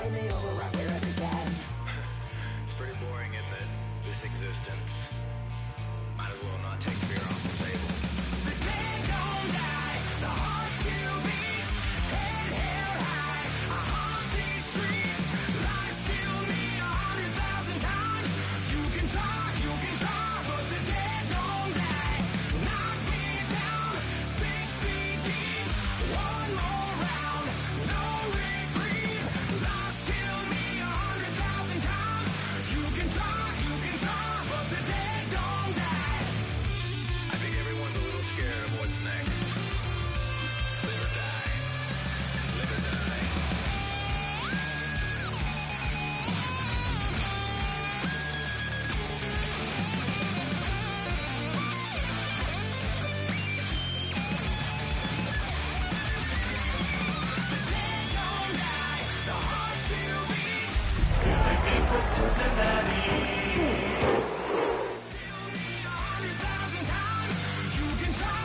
It's pretty boring, isn't it? This existence. Might as well not take fear off the table. The dead don't die, the heart still beats, head held high, I haunt these streets, lies kill me 100,000 times. You can try, but the dead don't die. Knock me down, 6 feet deep, one more round, no reprieve, lies kill me 100,000 times. You can try, but the dead don't die. I think everyone's a little scared of what's next. Live or die. Live or die. The dead don't die, the heart still beats. Still me 100,000 times. You can try,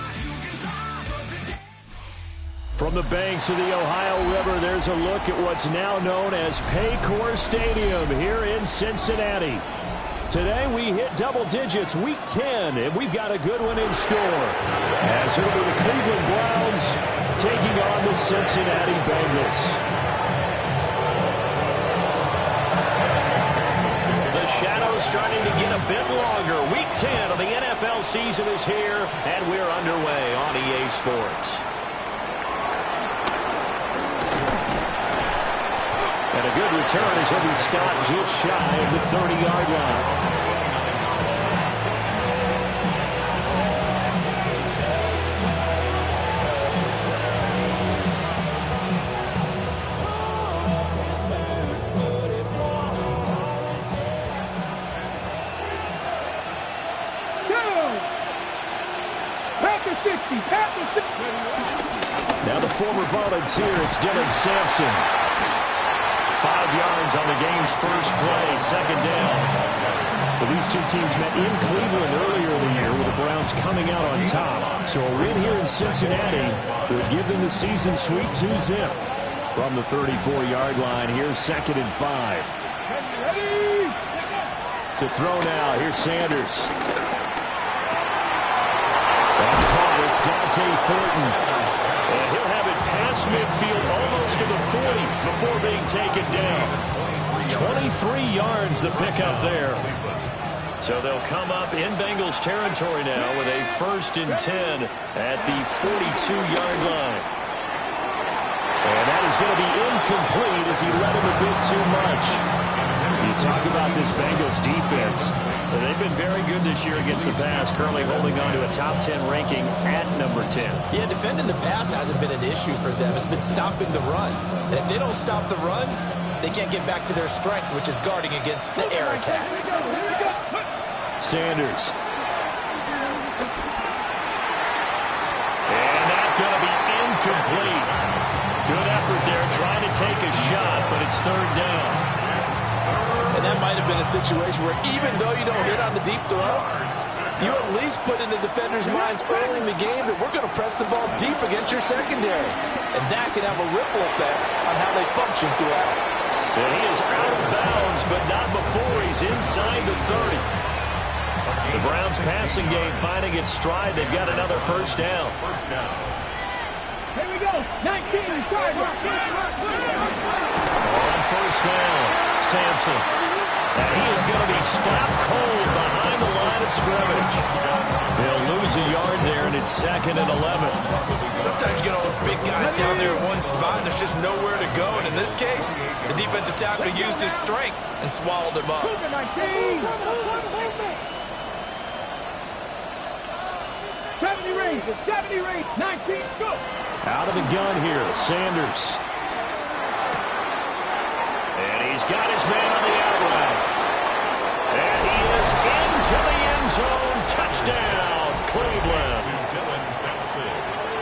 but the dead. From the banks of the Ohio River, there's a look at what's now known as Paycor Stadium here in Cincinnati. Today we hit double digits, week 10, and we've got a good one in store. As it'll be the Cleveland Browns taking on the Cincinnati Bengals. The shadow's starting to get a bit longer. Week 10 of the NFL season is here, and we're underway on EA Sports. And a good return as he'll be stopped just shy of the 30-yard line. Now the former volunteer, it's Dylan Sampson. 5 yards on the game's first play, second down. Well, these two teams met in Cleveland earlier in the year with the Browns coming out on top. So a win here in Cincinnati would give them the season sweep 2-zip. From the 34-yard line, here's 2nd and 5. To throw now, here's Sanders. That's caught. It's Dante Thornton. And he'll have it past midfield almost to the 40 before being taken down. 23 yards the pickup there. So they'll come up in Bengals territory now with a 1st and 10 at the 42-yard line. And that is going to be incomplete as he let him a bit too much. You talk about this Bengals defense. They've been very good this year against the pass, currently holding on to a top 10 ranking at number 10. Yeah, defending the pass hasn't been an issue for them. It's been stopping the run. And if they don't stop the run, they can't get back to their strength, which is guarding against the air attack. Sanders. And that's going to be incomplete. Good effort there, trying to take a shot, but it's 3rd down. And that might have been a situation where even though you don't hit on the deep throw, you at least put in the defender's minds early in the game that we're going to press the ball deep against your secondary. And that can have a ripple effect on how they function throughout. And he is out of bounds, but not before he's inside the 30. The Browns passing game finding its stride. They've got another 1st down. Here we go. 19. On 1st down, Sampson. And he is going to be stopped cold behind the line of scrimmage. They'll lose a yard there, and it's 2nd and 11. Sometimes you get all those big guys down there in one spot, and there's just nowhere to go. And in this case, the defensive tackle used his strength and swallowed him up. 70 range, 19, go! Out of the gun here, Sanders. And he's got his man on the out route. And he is into the end zone. Touchdown, Cleveland.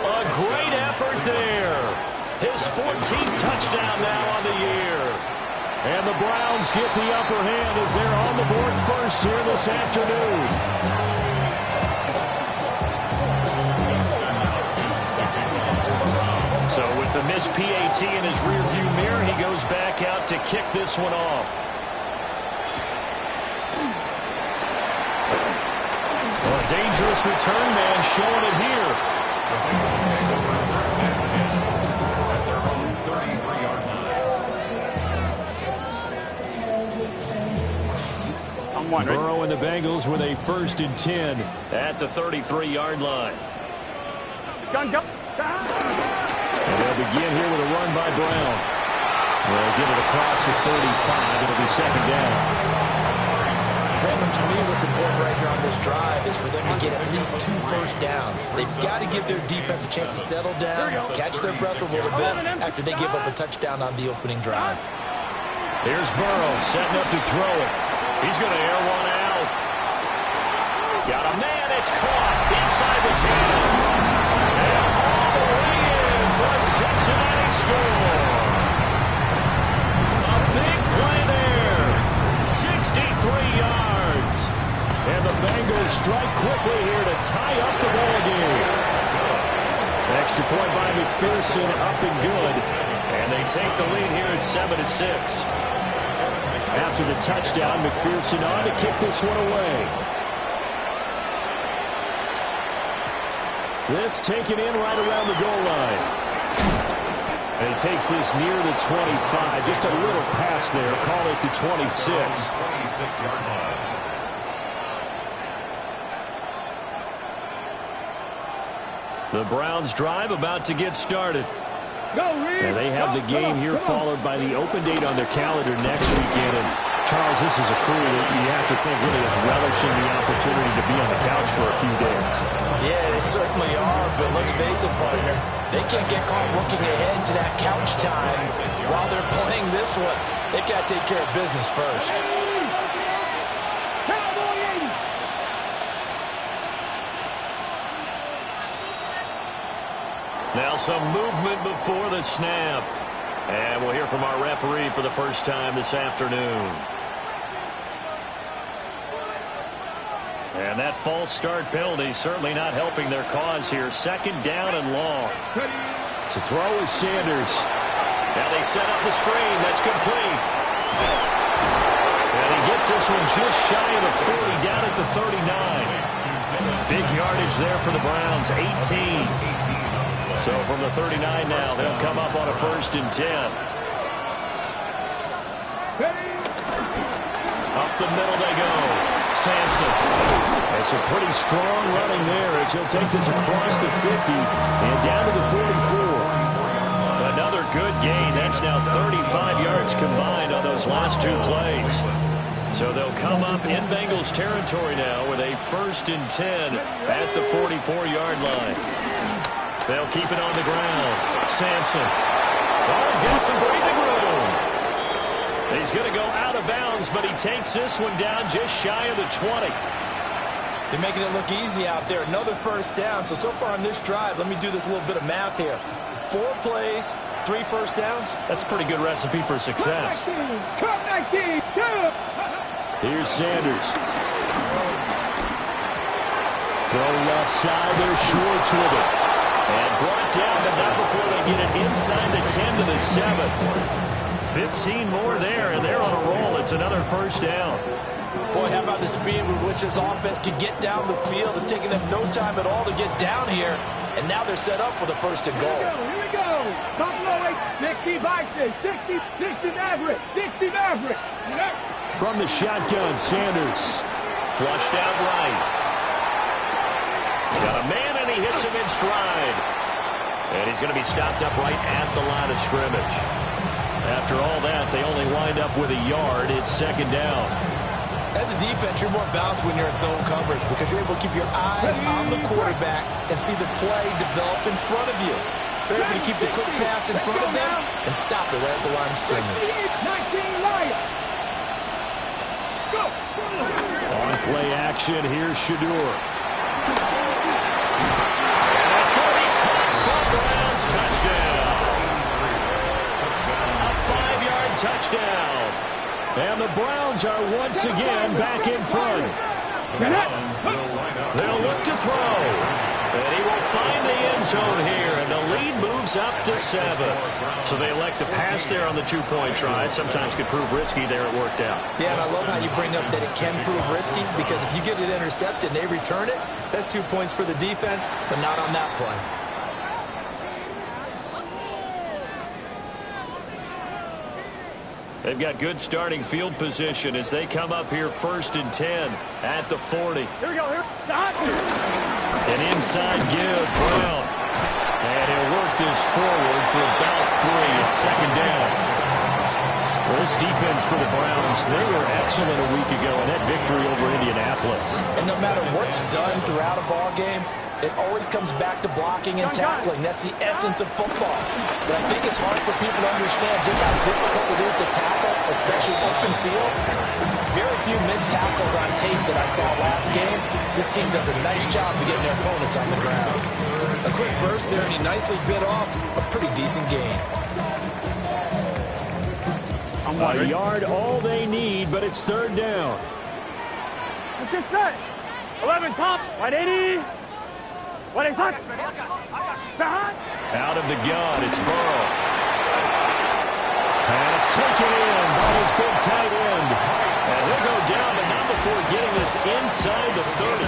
A great effort there. His 14th touchdown now on the year. And the Browns get the upper hand as they're on the board first here this afternoon. So with the missed PAT in his rearview mirror. He goes back out to kick this one off. Well, a dangerous return man showing it here. Burrow and the Bengals with a 1st and 10 at the 33-yard line. Gun, go. And they'll begin here with a run by Brown. They'll get it across the 35. It'll be 2nd down. Brandon, to me, what's important right here on this drive is for them to get at least 2 first downs. They've got to give their defense a chance to settle down, catch their breath a little bit after they give up a touchdown on the opening drive. Here's Burrow setting up to throw it. He's going to air one out. Got a man. It's caught inside the 10. And all the way in for a Cincinnati score. A big play there. 63 yards. And the Bengals strike quickly here to tie up the ball game. Extra point by McPherson, up and good. And they take the lead here at 7-6. After the touchdown, McPherson on to kick this one away. This taken in right around the goal line. And he takes this near the 25. Just a little pass there. Call it the 26. 26-yard line. The Browns drive about to get started. Go, Reed. And they have the game here followed by the open date on their calendar next weekend. And Charles, this is a crew that you have to think really is relishing the opportunity to be on the couch for a few days. Yeah, they certainly are, but let's face it, partner. They can't get caught looking ahead to that couch time while they're playing this one. They've got to take care of business first. Cowboy 80. Now some movement before the snap. And we'll hear from our referee for the first time this afternoon. And that false start penalty certainly not helping their cause here. 2nd down and long. To throw is Sanders. Now they set up the screen. That's complete. And he gets this one just shy of the 40, down at the 39. Big yardage there for the Browns, 18. So from the 39 now, they'll come up on a 1st and 10. Up the middle they go. Sampson. It's a pretty strong running there as he'll take this across the 50 and down to the 44. Another good gain. That's now 35 yards combined on those last 2 plays. So they'll come up in Bengals territory now with a 1st and 10 at the 44-yard line. They'll keep it on the ground. Sampson. Oh, he's got some breathing room. He's going to go out of bounds, but he takes this one down just shy of the 20. They're making it look easy out there. Another 1st down. So far on this drive, let me do this little bit of math here. 4 plays, 3 first downs. That's a pretty good recipe for success. Cut 19. Here's Sanders. Throw left side. They're shorts with it. And brought down, but not before they get it inside the 10 to the 7. 15 more there, and they're on a roll. It's another 1st down. Boy, how about the speed with which this offense can get down the field? It's taking them no time at all to get down here. And now they're set up with a 1st and goal. Here we go. Buffalo 60 Vikings. 60 Maverick. 60 Maverick. From the shotgun, Sanders. Flushed out right. Got a man, and he hits him in stride. And he's going to be stopped up right at the line of scrimmage. After all that, they only wind up with a yard. It's 2nd down. As a defense, you're more balanced when you're in zone coverage because you're able to keep your eyes on the quarterback and see the play develop in front of you. They're able to keep the quick pass in front of them and stop it right at the line of scrimmage. 19 Lions. Go. On play action, here's Shador. Touchdown. A 5-yard touchdown. And the Browns are once again back in front. They'll look to throw. And he will find the end zone here, and the lead moves up to 7. So they elect to pass there on the two-point try. Sometimes could prove risky there. It worked out. Yeah, and I love how you bring up that it can prove risky, because if you get it intercepted and they return it, that's 2 points for the defense, but not on that play. They've got good starting field position as they come up here 1st and 10 at the 40. Here we go. Here. An inside give, Brown. And he'll work this forward for about 3 at 2nd down. Well, this defense for the Browns, they were excellent a week ago in that victory over Indianapolis. And no matter what's done throughout a ball game, it always comes back to blocking and tackling. That's the essence of football. But I think it's hard for people to understand just how difficult it is to tackle, especially open field. Very few missed tackles on tape that I saw last game. This team does a nice job of getting their opponents on the ground. A quick burst there, and he nicely bit off a pretty decent gain. A yard all they need, but it's 3rd down. What's this set? 11 top. 180. What is that? Out of the gun, it's Burrow. Pass taken in by his big tight end. And he'll go down, but not before getting this inside the 30.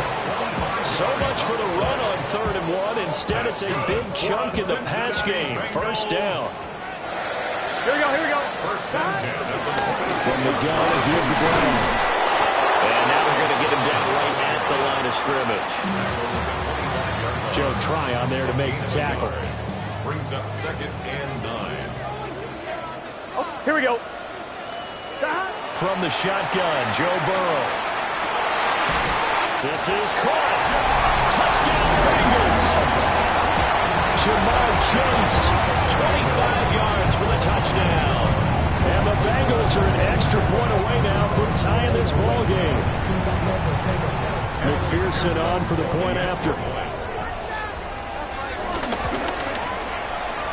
So much for the run on 3rd and 1. Instead, it's a big chunk in the pass game. 1st down. Here we go. Here we go. From the gun, give the Brown. And now they're going to get him down right at the line of scrimmage. Joe Tryon there to make the tackle. Brings up 2nd and 9. Oh, here we go. From the shotgun, Joe Burrow. This is caught. Touchdown Bengals. Jamar Chase, 25 yards for the touchdown. And the Bengals are an extra point away now from tying this ball game. McPherson on for the point after.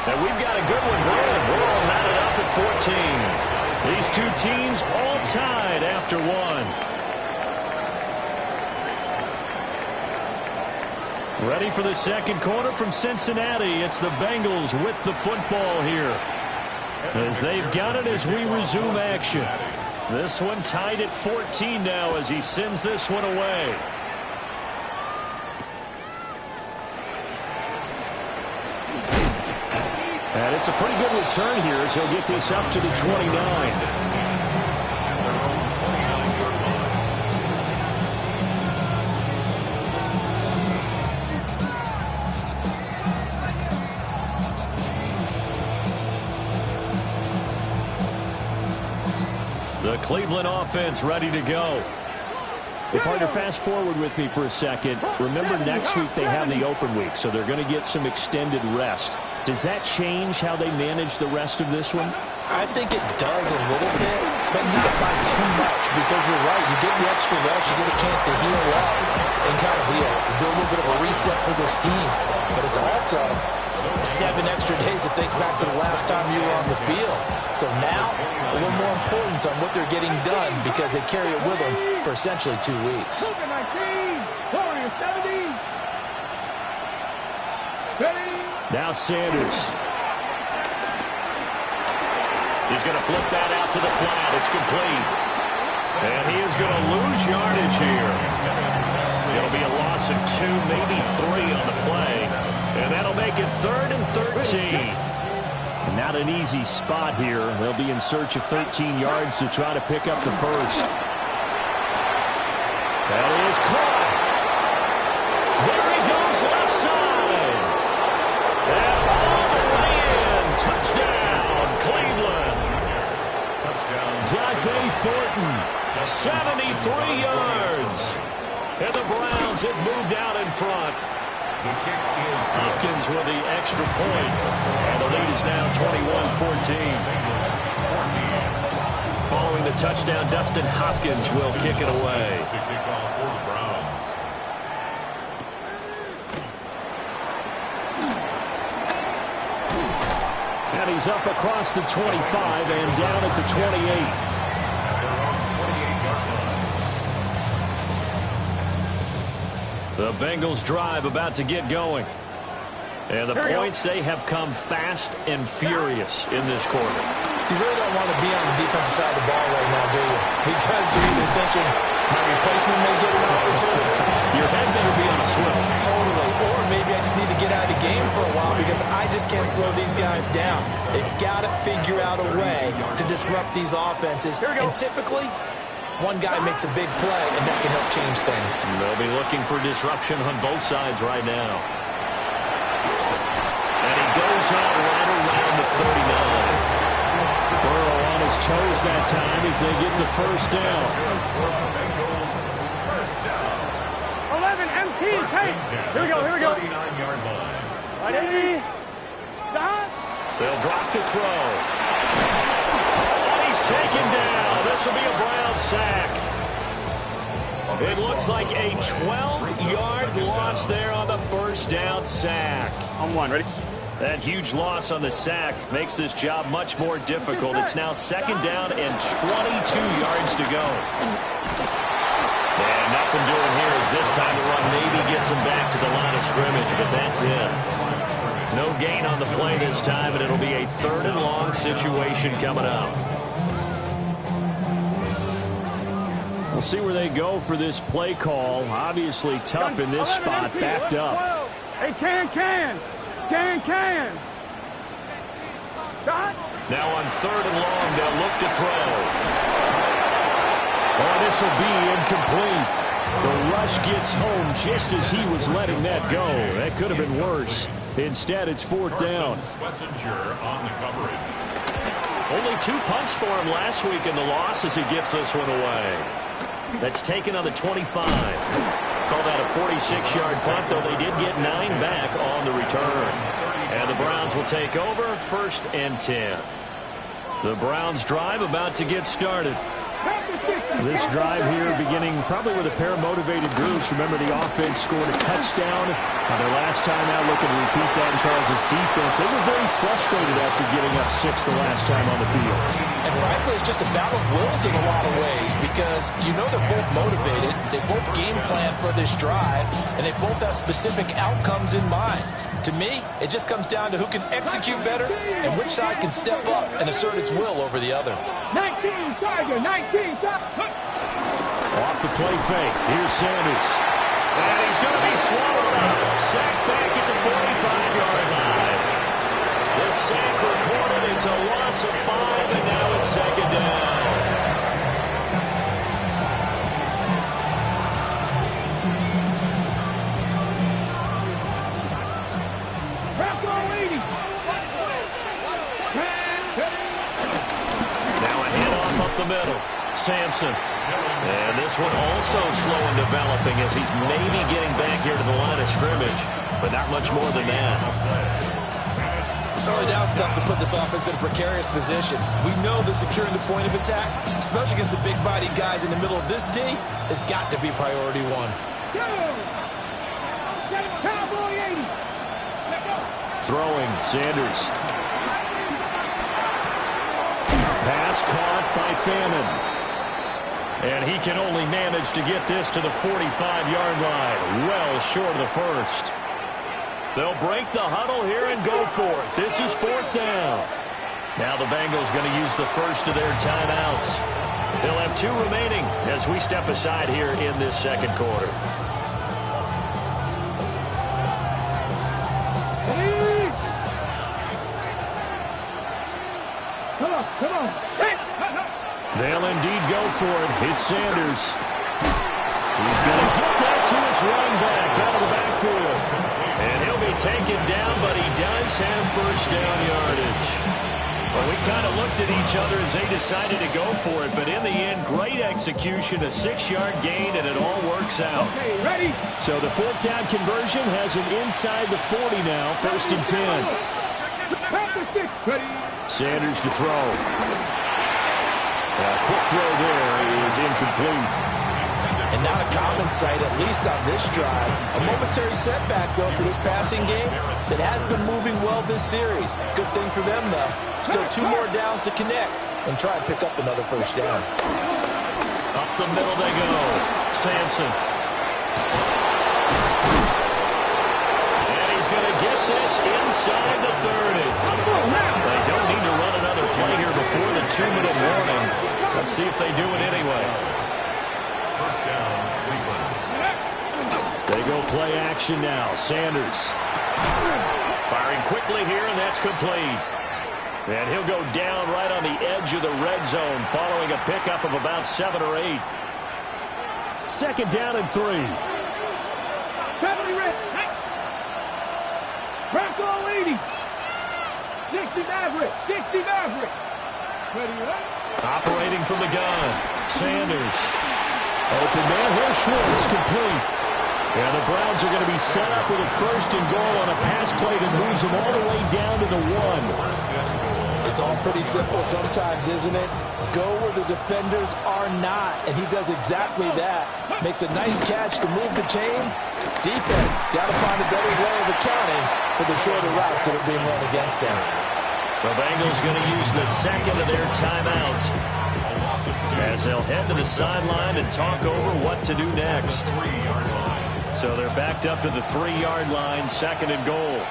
And we've got a good one, Brad. We're all knotted up at 14. These two teams all tied after 1. Ready for the second quarter from Cincinnati. It's the Bengals with the football here, as they've got it as we resume action. This one tied at 14 now as he sends this one away. And it's a pretty good return here as he'll get this up to the 29. The Cleveland offense ready to go. Well, partner, fast forward with me for a second. Remember, next week they have the open week, so they're going to get some extended rest. Does that change how they manage the rest of this one? I think it does a little bit, but not by too much, because you're right. You get the extra rest, you get a chance to heal up and kind of do a little bit of a reset for this team. But it's also 7 extra days to think back to the last time you were on the field. So now, a little more importance on what they're getting done, because they carry it with them for essentially 2 weeks. 19, 20, 70. Ready? Now Sanders. He's going to flip that out to the flat. It's complete. And he is going to lose yardage here. It'll be a loss of 2, maybe 3 on the play. And that'll make it 3rd and 13. And not an easy spot here. They'll be in search of 13 yards to try to pick up the first. That is caught. There he goes left side. And all the way in. Touchdown, Cleveland. Touchdown. Dante Thornton, 73 yards. And the Browns have moved out in front. The kick is Hopkins with the extra point. And the lead is now 21-14. Following the touchdown, Dustin Hopkins will kick it away. the kickoff for the Browns. And he's up across the 25 and down at the 28. At their own 28-yard line. The Bengals drive about to get going. And the points, they have come fast and furious in this quarter. You really don't want to be on the defensive side of the ball right now, do you? Because you're either thinking, my replacement may get an opportunity. Your head better be on a swivel. Totally. Or maybe I just need to get out of the game for a while because I just can't slow these guys down. They've got to figure out a way to disrupt these offenses. And typically, one guy makes a big play, and that can help change things. They'll be looking for disruption on both sides right now. And he goes on right around the 39. Burrow on his toes that time as they get the first down. 11, MT, take. Here we go, here we go. 39-yard line. Ready, stop. They'll drop to throw. And he's taken down. This will be a Brown sack. It looks like a 12-yard loss there on the first down sack. On one, ready? That huge loss on the sack makes this job much more difficult. It's now second down and 22 yards to go. And nothing doing here as this time the run maybe gets him back to the line of scrimmage, but that's it. No gain on the play this time, and it'll be a 3rd and long situation coming up. We'll see where they go for this play call. Obviously tough in this spot, backed up. Hey, can. Stop. Now on 3rd and long, they'll look to throw. Oh, this will be incomplete. The rush gets home just as he was letting that go. That could have been worse. Instead, it's 4th down. Schlesinger on the coverage. Only 2 punts for him last week in the loss as he gets this one away. That's taken on the 25. Call that a 46-yard punt, though they did get 9 back on the return. And the Browns will take over 1st and 10. The Browns drive about to get started. This drive here beginning probably with a pair of motivated groups. Remember, the offense scored a touchdown on their last time out. Looking to repeat that in Charles' defense. They were very frustrated after getting up 6 the last time on the field. And frankly, it's just a battle of wills in a lot of ways because you know they're both motivated. They both game plan for this drive, and they both have specific outcomes in mind. To me, it just comes down to who can execute better and which side can step up and assert its will over the other. 19, Tiger, 19, Tiger. Off the play fake. Here's Sanders. And he's going to be swallowed up. Sacked back at the 45-yard line. The sack recorded. It's a loss of 5, and now it's 2nd down. Now a handoff up the middle. Sampson. And this one also slow in developing as he's maybe getting back here to the line of scrimmage, but not much more than that. Early down stuff to put this offense in a precarious position. We know that securing the point of attack, especially against the big-bodied guys in the middle of this D, has got to be priority 1. Throwing, Sanders. Pass caught by Fannin. And he can only manage to get this to the 45-yard line. Well short of the first. They'll break the huddle here and go for it. This is 4th down. Now the Bengals going to use the first of their timeouts. They'll have 2 remaining as we step aside here in this 2nd quarter. Come on. They'll indeed go for it. It's Sanders. He's going to get that to his running back out of the backfield. And he'll be taken down, but he does have 1st down yardage. Well, we kind of looked at each other as they decided to go for it, but in the end, great execution, a 6-yard gain, and it all works out. Okay, ready? So the 4th down conversion has him inside the 40 now, 1st and 10. Ready? Sanders to throw. A quick throw there is incomplete. And not a common sight, at least on this drive. A momentary setback, though, for this passing game that has been moving well this series. Good thing for them, though. Still 2 more downs to connect and try and pick up another 1st down. Up the middle they go. Sampson. inside the 30. They don't need to run another play here before the 2-minute warning. Let's see if they do it anyway. First down, Cleveland. They go play action now. Sanders firing quickly here, and that's complete. And he'll go down right on the edge of the red zone following a pickup of about 7 or 8. Second down and 3. Bronco 80. 60 Maverick. 60 Maverick. Operating from the gun. Sanders. Open man. Here's Schwartz. Complete. And the Browns are going to be set up with a first and goal on a pass play that moves them all the way down to the 1. It's all pretty simple sometimes, isn't it? Go where the defenders are not, and he does exactly that. Makes a nice catch to move the chains. Defense got to find a better way of accounting for the shorter routes that are being run against them. The Bengals going to use the second of their timeouts as they'll head to the sideline and talk over what to do next. So they're backed up to the 3-yard line, second and goal.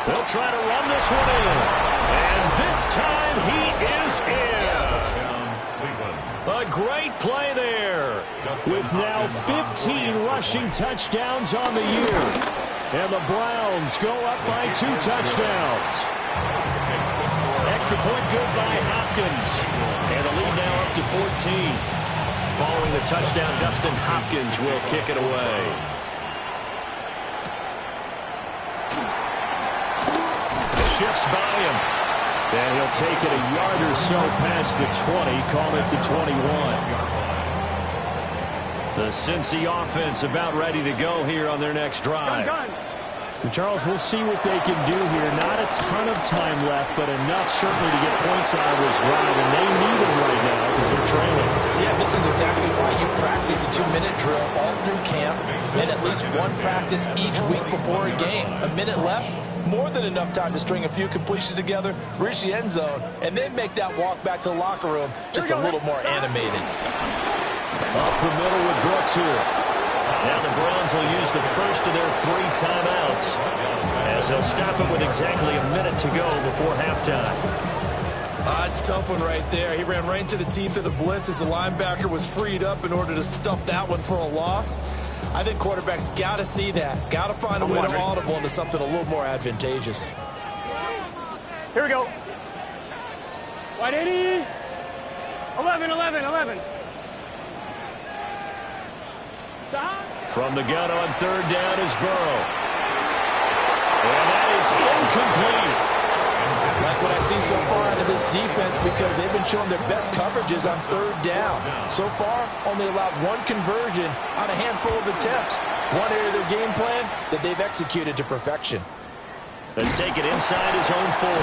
They'll try to run this one in. And this time he is in. A great play there. With now 15 rushing touchdowns on the year. And the Browns go up by 2 touchdowns. Extra point good by Hopkins. And the lead now up to 14. Following the touchdown, Dustin Hopkins will kick it away. Shifts by him. And he'll take it a yard or so past the 20, call it the 21. The Cincy offense about ready to go here on their next drive. Charles, we'll see what they can do here. Not a ton of time left, but enough certainly to get points out of this drive, and they need them right now because they're trailing. Yeah, this is exactly why you practice a 2-minute drill all through camp and at least one practice each week before a game. A minute left, more than enough time to string a few completions together, reach the end zone, and then make that walk back to the locker room just a little more animated. Up the middle with Brooks here. Now the Browns will use the first of their 3 timeouts as they'll stop it with exactly a minute to go before halftime. It's a tough one right there. He ran right into the teeth of the blitz as the linebacker was freed up in order to stuff that one for a loss. I think quarterbacks got to see that. Got to find a way to audible into something a little more advantageous. Here we go. White 80. 11, 11, 11. Stop. From the gun on third down is Burrow. And that is incomplete. Like what I see so far out of this defense because they've been showing their best coverages on third down. So far, only allowed 1 conversion on a handful of attempts. One area of their game plan that they've executed to perfection. Let's take it inside his own 40.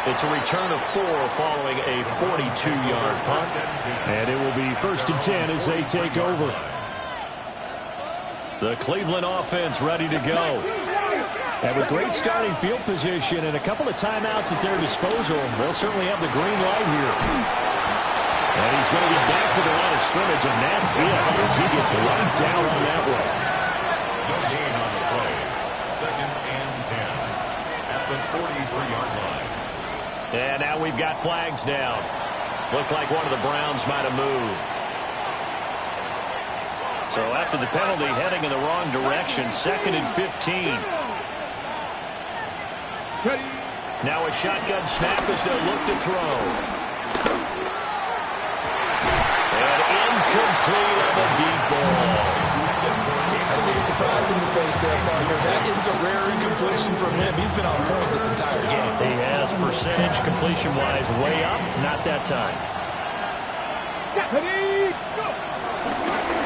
It's a return of 4 following a 42-yard punt. And it will be first and 10 as they take over. The Cleveland offense ready to go. Have a great starting field position and a couple of timeouts at their disposal. They'll certainly have the green light here. And he's going to get back to the line of scrimmage, and that's it as he gets right down on that one. No gain on the play. Second and 10 at the 43-yard line. And now we've got flags down. Looked like one of the Browns might have moved. So after the penalty, heading in the wrong direction, second and 15. Now a shotgun snap as they'll look to throw. And incomplete on the deep ball. I see a surprise in the face there, partner. That is a rare incompletion from him. He's been on point this entire game. He has percentage completion-wise way up. Not that time.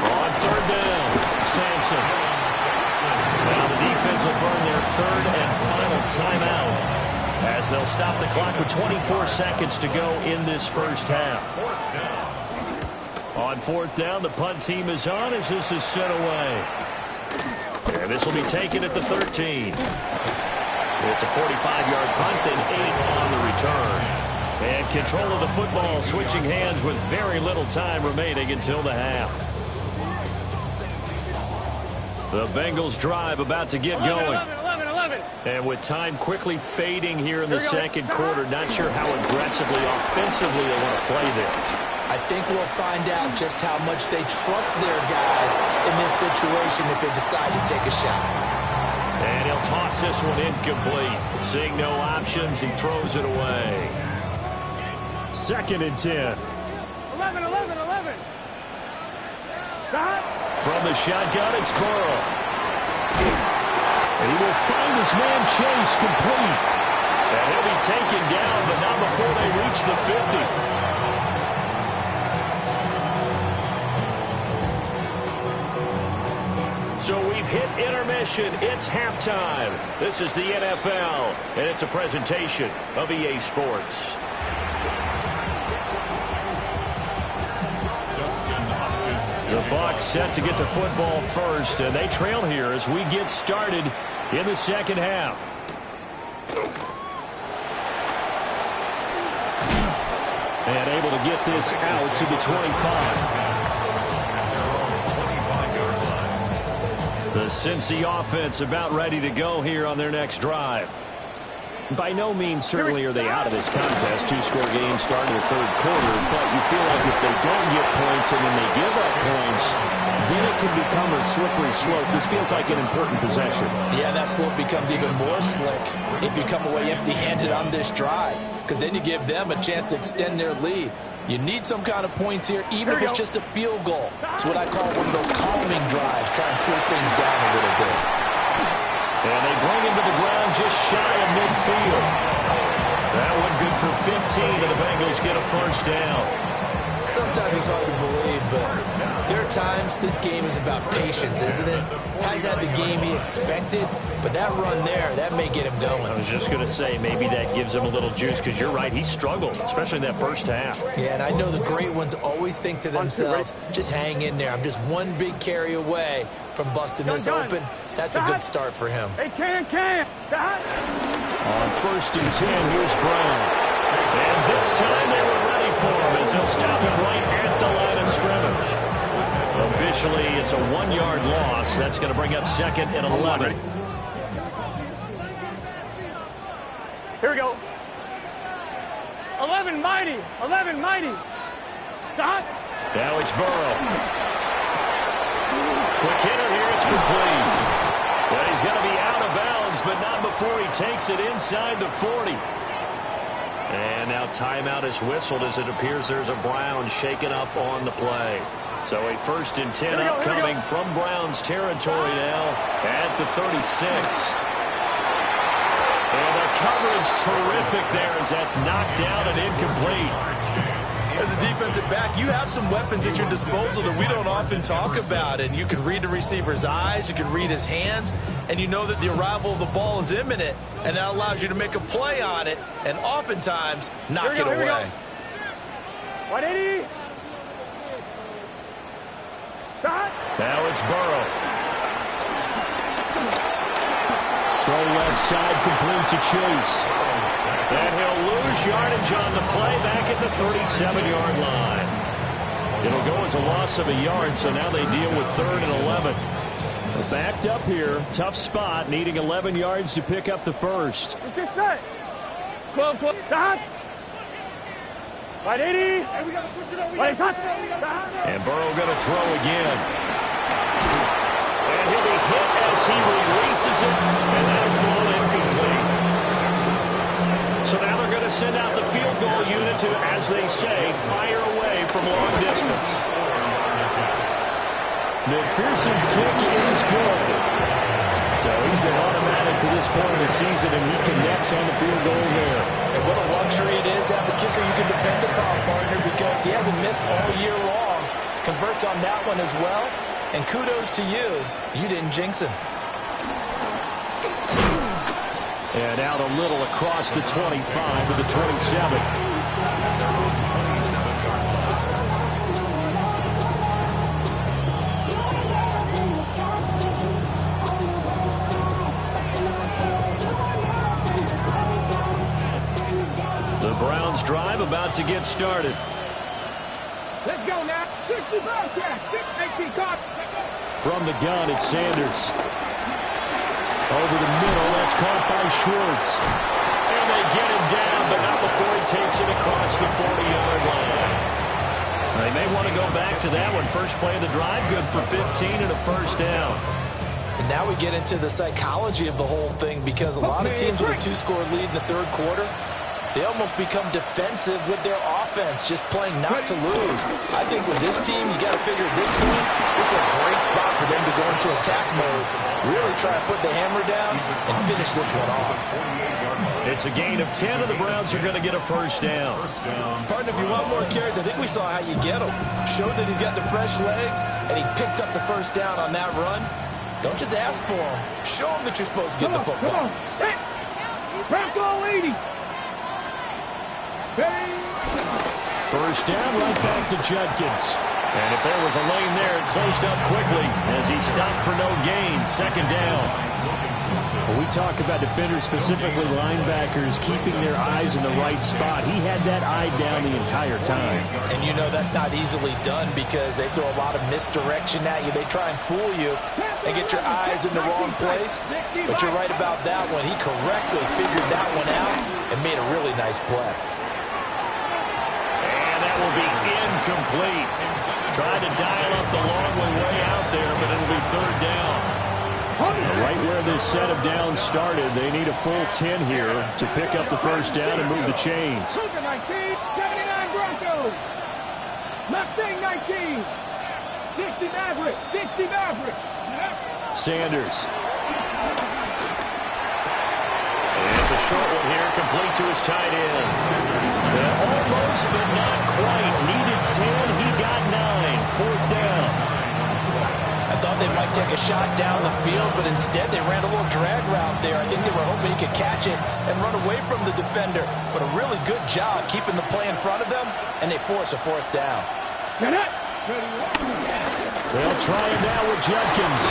On third down, Sampson. Now the defense will burn their third and final timeout as they'll stop the clock with 24 seconds to go in this first half. On fourth down, the punt team is on as this is sent away. And this will be taken at the 13. It's a 45-yard punt and 8 on the return. And control of the football switching hands with very little time remaining until the half. The Bengals drive about to get 11, going. 11, 11, 11. And with time quickly fading here in the second quarter, not sure how aggressively, offensively they want to play this. I think we'll find out just how much they trust their guys in this situation if they decide to take a shot. And he'll toss this one incomplete. Seeing no options, he throws it away. 2nd and 10. 11, 11, 11. Stop. From the shotgun, it's Burrow. And he will find his man Chase complete. And he'll be taken down, but not before they reach the 50. So we've hit intermission. It's halftime. This is the NFL, and it's a presentation of EA Sports. The Bucs set to get the football first, and they trail here as we get started in the second half. And able to get this out to the 25. The Cincy offense about ready to go here on their next drive. By no means certainly are they out of this contest. Two-score game starting the third quarter, but you feel like if they don't get points and then they give up points, then it can become a slippery slope. This feels like an important possession. Yeah, that slope becomes even more slick if you come away empty-handed on this drive, because then you give them a chance to extend their lead. You need some kind of points here, even if it's just a field goal. It's what I call one of those calming drives, try and slow things down a little bit. And they bring him to the ground just shy of midfield. That one good for 15, and the Bengals get a first down. Sometimes it's hard to believe, but there are times this game is about patience, isn't it? Has had the game he expected, but that run there, that may get him going. I was just going to say, maybe that gives him a little juice, because you're right, he struggled, especially in that first half. Yeah, and I know the great ones always think to themselves, just hang in there. I'm just one big carry away from busting this open. That's a good start for him. Hey, can. On 1st and 10, here's Brown. And this time they were ready for him as they'll stop him right at the line of scrimmage. Officially, it's a 1-yard loss. That's going to bring up 2nd and 11. Here we go. 11 mighty. 11 mighty. Stop. Now it's Burrow. Quick hitter here. It's complete. Well, he's going to be out of bounds, but not before he takes it inside the 40. And now timeout is whistled as it appears there's a Brown shaken up on the play. So a 1st and 10 upcoming from Browns territory now at the 36. And the coverage terrific there as that's knocked down and incomplete. As a defensive back, you have some weapons at your disposal that we don't often talk about. And you can read the receiver's eyes, you can read his hands, and you know that the arrival of the ball is imminent, and that allows you to make a play on it and oftentimes knock it away. 180. Stop. Now it's Burrow. Throw left side complete to Chase. And he'll lose yardage on the play back at the 37-yard line. It'll go as a loss of a yard, so now they deal with 3rd and 11. Well, backed up here, tough spot, needing 11 yards to pick up the first. Let's get set. 12. Stop. 180. And Burrow going to throw again. And he'll be hit as he releases it, and that'll fall incomplete. So now they're going to send out the field goal unit to, as they say, fire away from long distance. McPherson's kick is good. So he's been automatic to this point of the season, and he connects on the field goal there. And what a luxury it is to have a kicker you can depend upon, partner, because he hasn't missed all year long. Converts on that one as well. And kudos to you. You didn't jinx him. And out a little across the 25 to the 27. The Browns drive about to get started. Let's go now. 65 catch. 18 caught. From the gun, it's Sanders. Over the middle, that's caught by Schwartz. And they get him down, but not before he takes it across the 40-yard line. They may want to go back to that one. First play of the drive, good for 15 and a first down. And now we get into the psychology of the whole thing, because a lot of teams with a 2-score lead in the third quarter, they almost become defensive with their offense, just playing not to lose. I think with this team, you got to figure at this point, this is a great spot for them to go into attack mode, really try to put the hammer down and finish this one off. It's a gain of 10, and the Browns are going to get a first down. Partner, if you want more carries, I think we saw how you get him. Showed that he's got the fresh legs, and he picked up the first down on that run. Don't just ask for him. Show him that you're supposed to get the football. Bronco 80. First down, right back to Judkins. And if there was a lane there, it closed up quickly as he stopped for no gain. Second down. When we talk about defenders, specifically linebackers, keeping their eyes in the right spot, he had that eye down the entire time. And you know that's not easily done because they throw a lot of misdirection at you. They try and fool you and get your eyes in the wrong place. But you're right about that one. He correctly figured that one out and made a really nice play. And that will be incomplete. Tried to dial up the long way out there, but it'll be third down. Right where this set of downs started, they need a full 10 here to pick up the first down and move the chains. 79 Broncos. Mustang 19. 60 Maverick. 60 Maverick. Sanders. And it's a short one here, complete to his tight end. Almost, but not quite. Needed 10, he got 9. Fourth down. I thought they might take a shot down the field, but instead they ran a little drag route there. I think they were hoping he could catch it and run away from the defender. But a really good job keeping the play in front of them, and they force a fourth down. They'll try it now with Judkins.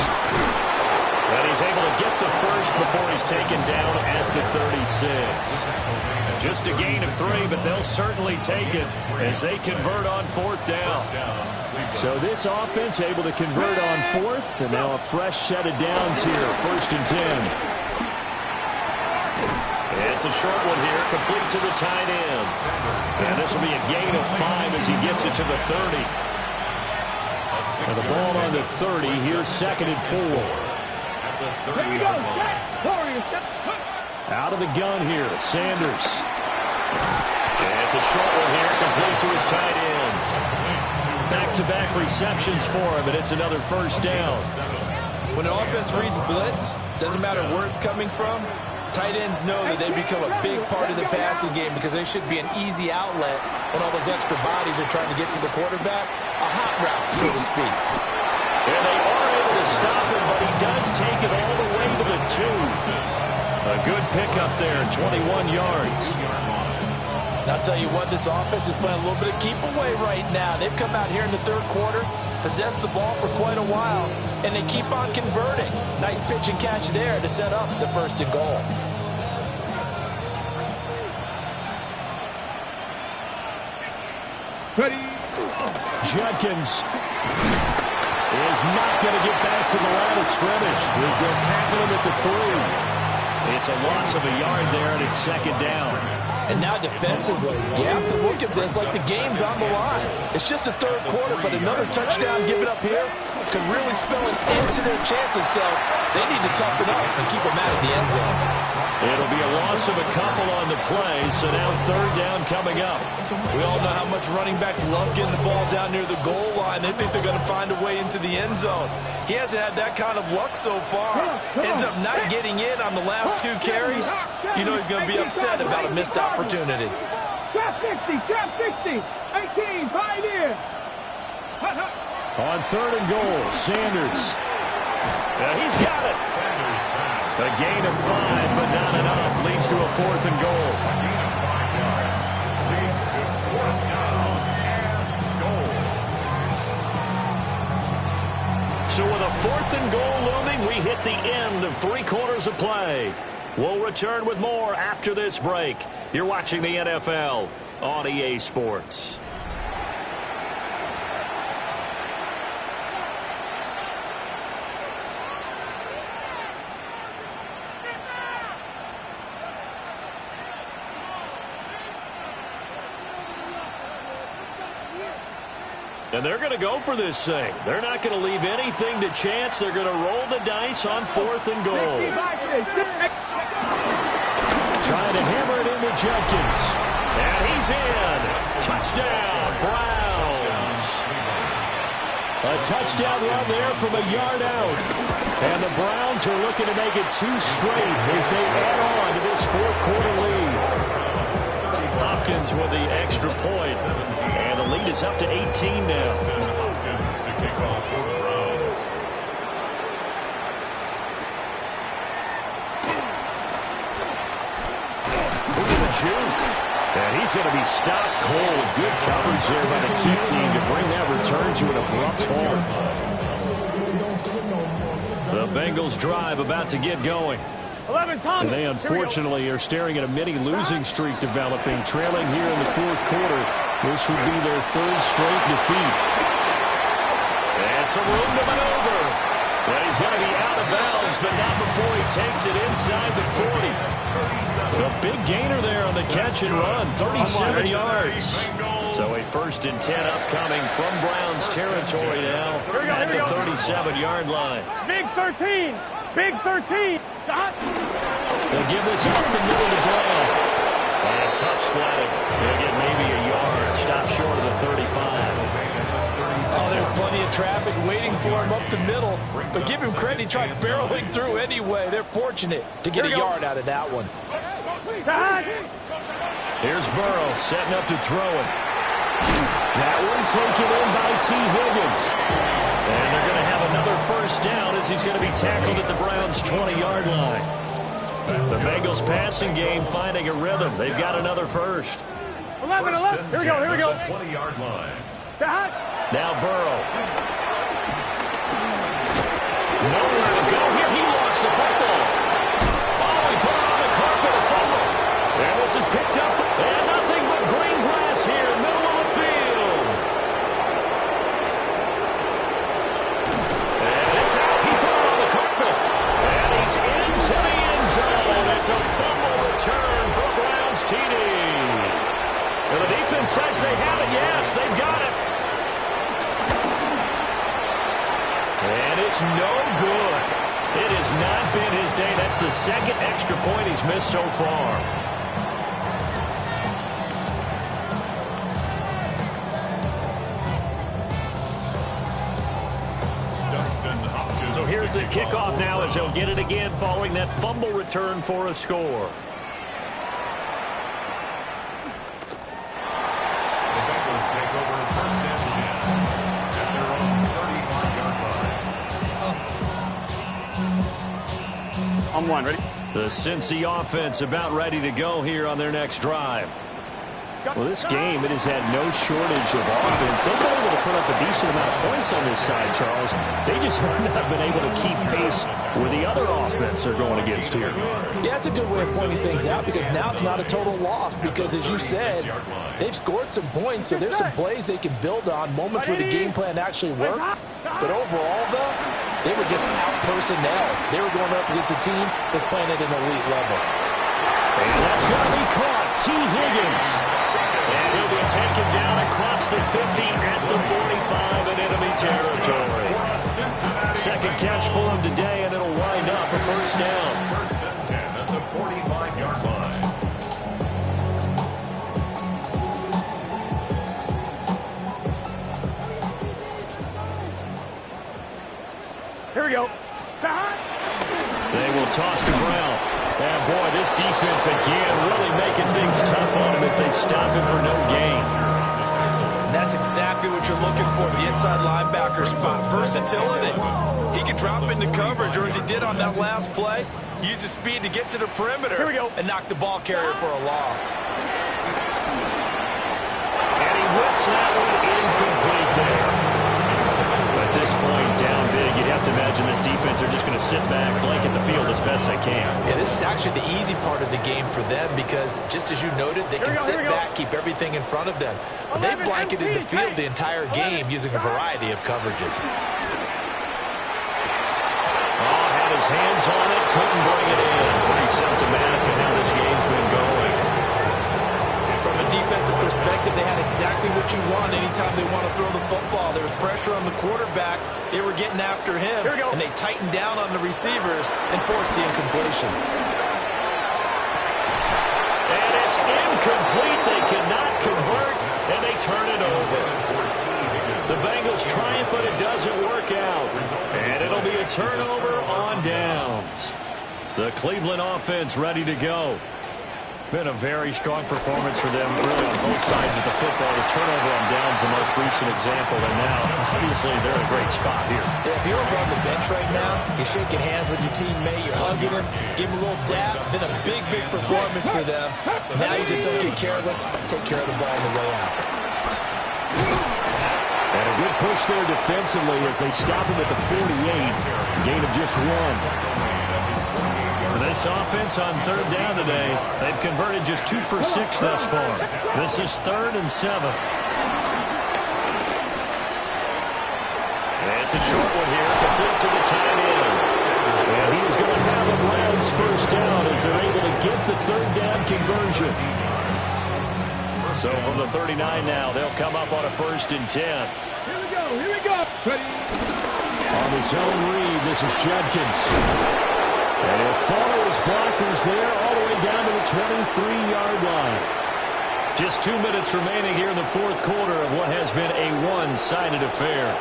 But he's able to get the first before he's taken down at the 36. Just a gain of 3, but they'll certainly take it as they convert on fourth down. So this offense able to convert on fourth, and now a fresh set of downs here, first and 10. It's a short one here, complete to the tight end. And this will be a gain of 5 as he gets it to the 30. And the ball on the 30, here's second and 4. Here we go. Out of the gun here, Sanders. And it's a short one here, complete to his tight end. Back-to-back receptions for him, and it's another first down. When an offense reads blitz, doesn't matter where it's coming from, tight ends know that they become a big part of the passing game because they should be an easy outlet when all those extra bodies are trying to get to the quarterback. A hot route, so to speak. And they are able to stop him, but he does take it all the way to the 2. A good pickup there, 21 yards. And I'll tell you what, this offense is playing a little bit of keep away right now. They've come out here in the third quarter, possessed the ball for quite a while, and they keep on converting. Nice pitch and catch there to set up the first and goal. Ready. Judkins is not going to get back to the line of scrimmage as they'll tackle him at the 3. It's a loss of a yard there, and it's second down. And now defensively, you have to look at this like the game's on the line. It's just the third quarter, but another touchdown given up here could really spell an end to their chances. So they need to toughen up and keep them out of the end zone. It'll be a loss of a couple on the play, so now third down coming up. We all know how much running backs love getting the ball down near the goal line. They think they're going to find a way into the end zone. He hasn't had that kind of luck so far. Ends up not getting in on the last 2 carries. You know he's going to be upset about a missed opportunity. Trap 60, trap 60. 18, 5 years. On third and goal, Sanders. He's got it. A gain of 5, but not enough. Leads to a fourth and goal. So with a fourth and goal looming, we hit the end of 3 quarters of play. We'll return with more after this break. You're watching the NFL on EA Sports. And they're going to go for this thing. They're not going to leave anything to chance. They're going to roll the dice on 4th and goal. Trying to hammer it into Jenkins. And he's in. Touchdown, Browns. A touchdown run there from a yard out. And the Browns are looking to make it 2 straight as they add on to this 4th quarter lead. Hopkins with the extra point. And the lead is up to 18 now. Hopkins to kick off for the Browns. Look at the juke. And he's going to be stopped cold. Good coverage there by the key team to bring that return to an abrupt halt. The Bengals drive about to get going. And they unfortunately are staring at a mini losing streak developing, trailing here in the 4th quarter. This would be their 3rd straight defeat. And some room to maneuver. Well, he's going to be out of bounds, but not before he takes it inside the 40. The big gainer there on the catch and run, 37 yards. So a 1st and 10 upcoming from Browns territory now at the 37-yard line. Big 13. Big 13. They'll give this up the middle to Brown. And tough sledding. They'll get maybe a yard. Stop short of the 35. Oh, there's plenty of traffic waiting for him up the middle. But give him credit, he tried barreling through anyway. They're fortunate to get a yard out of that one. Here's Burrow setting up to throw it. That one taken in by T. Higgins. And they're going to have another 1st down as he's going to be tackled at the Browns' 20-yard line. The Bengals passing game finding a rhythm. They've got another 1st. 11. Here we go. 20-yard line. Now Burrow. Nowhere to go here. He lost the football. Oh, he put it on the carpet, a fumble. And this is picked up. And nothing but green grass here, middle of the field. And it's out. He put it on the carpet. And he's into the end zone. It's a fumble return for Browns TD. And the defense says they have it. Yes, they've got it. And it's no good. It has not been his day. That's the 2nd extra point he's missed so far. So here's the kickoff now as he'll get it again following that fumble return for a score. The Bengals take over 1st and 10 at their own 35-yard line. I'm one. Ready? The Cincy offense about ready to go here on their next drive. Well, this game, it has had no shortage of offense. They've been able to put up a decent amount of points on this side, Charles. They just have not been able to keep pace where the other offense are going against here. Yeah, it's a good way of pointing things out because now it's not a total loss because, as you said, they've scored some points, so there's some plays they can build on, moments where the game plan actually worked. But overall, though, they were just out personnel. They were going up against a team that's playing at an elite level. And that's going to be caught. T. Higgins. And he'll be taken down across the 50 at the 45 in enemy territory. 2nd catch for him today, and it'll wind up a 1st down. 1st and 10 at the 45-yard line. Here we go. They will toss to Brown. And boy, this defense again really making things tough on him as they stop him for no gain. And that's exactly what you're looking for, the inside linebacker spot. Versatility. He can drop into coverage, or as he did on that last play, use his speed to get to the perimeter. Here we go. And knock the ball carrier for a loss. And he whips that one incomplete there. At this point, down big, you'd have to imagine this defense are just going to sit back, blanket the field as best they can. Yeah, this is actually the easy part of the game for them because, just as you noted, they can sit back, keep everything in front of them. But they've blanketed the field the entire game using a variety of coverages. Oh, had his hands on it, couldn't bring it in. Pretty symptomatic of how this game's been going. From the defensive perspective, they had exactly what you want anytime they want to throw the football. There was pressure on the quarterback. They were getting after him, and they tightened down on the receivers and forced the incompletion. And it's incomplete. They cannot convert, and they turn it over. The Bengals try it, but it doesn't work out. And it'll be a turnover on downs. The Cleveland offense ready to go. Been a very strong performance for them, really, on both sides of the football. The turnover on downs, the most recent example, and now, obviously, they're in a great spot here. If you're on the bench right now, you're shaking hands with your teammate, you're hugging him, give him a little dap. Been a big, big performance for them. Now you just don't get careless. Take care of the ball on the way out. And a good push there defensively as they stop him at the 48. Gain of just 1. For this offense on third down today, they've converted just 2 for 6 thus far. This is 3rd and 7. And it's a short one here, complete to the tight end. And he is going to have a Browns first down as they're able to get the third down conversion. So from the 39 now, they'll come up on a 1st and 10. Here we go. Here we go. Ready. On the zone read, this is Judkins. And he'll follow his blockers there all the way down to the 23-yard line. Just 2 minutes remaining here in the 4th quarter of what has been a one-sided affair.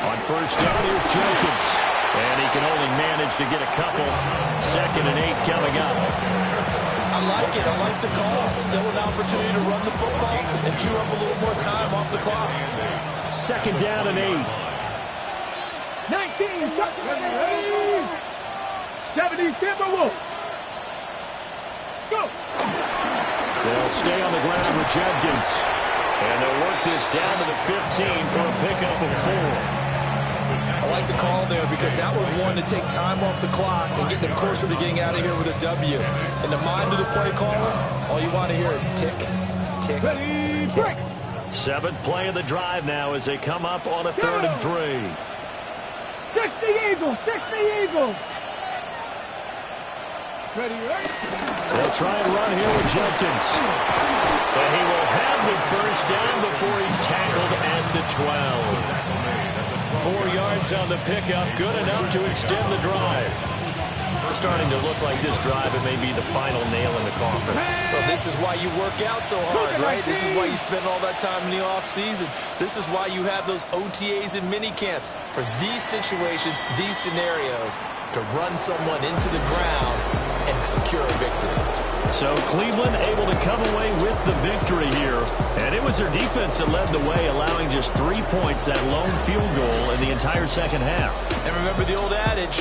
On 1st down, here's Jenkins. And he can only manage to get a couple. 2nd and 8 coming up. I like it. I like the call. Still an opportunity to run the football and chew up a little more time off the clock. 2nd down and 8. 19, 70 Timberwolves. Let's go. They'll stay on the ground with Judkins. And they'll work this down to the 15 for a pickup of 4. I like the call there because that was one to take time off the clock and get them closer to getting out of here with a W. In the mind of the play caller, all you want to hear is tick, tick, tick. 7th play of the drive now as they come up on a 3rd and 3. 60 Eagles, 60 Eagles. Ready, ready. They'll try and run here with Jenkins. But he will have the first down before he's tackled at the 12. 4 yards on the pickup, good enough to extend the drive. Starting to look like this drive, it may be the final nail in the coffin. Well, this is why you work out so hard, right? This is why you spend all that time in the offseason. This is why you have those OTAs and mini camps. For these situations, these scenarios, to run someone into the ground and secure a victory. So Cleveland able to come away with the victory here. And it was their defense that led the way, allowing just 3 points, that lone field goal in the entire second half. And remember the old adage,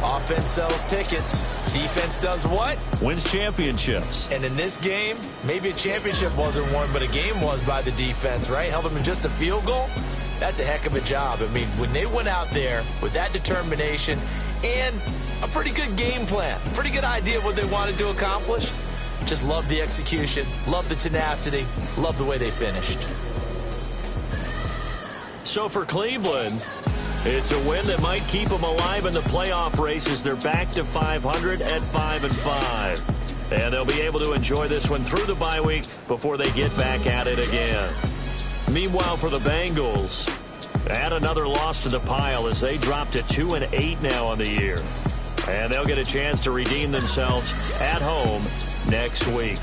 offense sells tickets. Defense does what? Wins championships. And in this game, maybe a championship wasn't won, but a game was by the defense, right? Held them to just a field goal. That's a heck of a job. I mean, when they went out there with that determination and a pretty good game plan, pretty good idea of what they wanted to accomplish, just love the execution, love the tenacity, love the way they finished. So for Cleveland, it's a win that might keep them alive in the playoff race as they're back to 500 at 5-5. And they'll be able to enjoy this one through the bye week before they get back at it again. Meanwhile, for the Bengals, add another loss to the pile as they drop to 2-8 now on the year. And they'll get a chance to redeem themselves at home next week.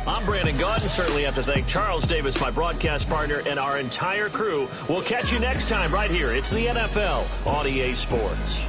I'm Brandon Gaudin. Certainly have to thank Charles Davis, my broadcast partner, and our entire crew. We'll catch you next time right here. It's the NFL on EA Sports.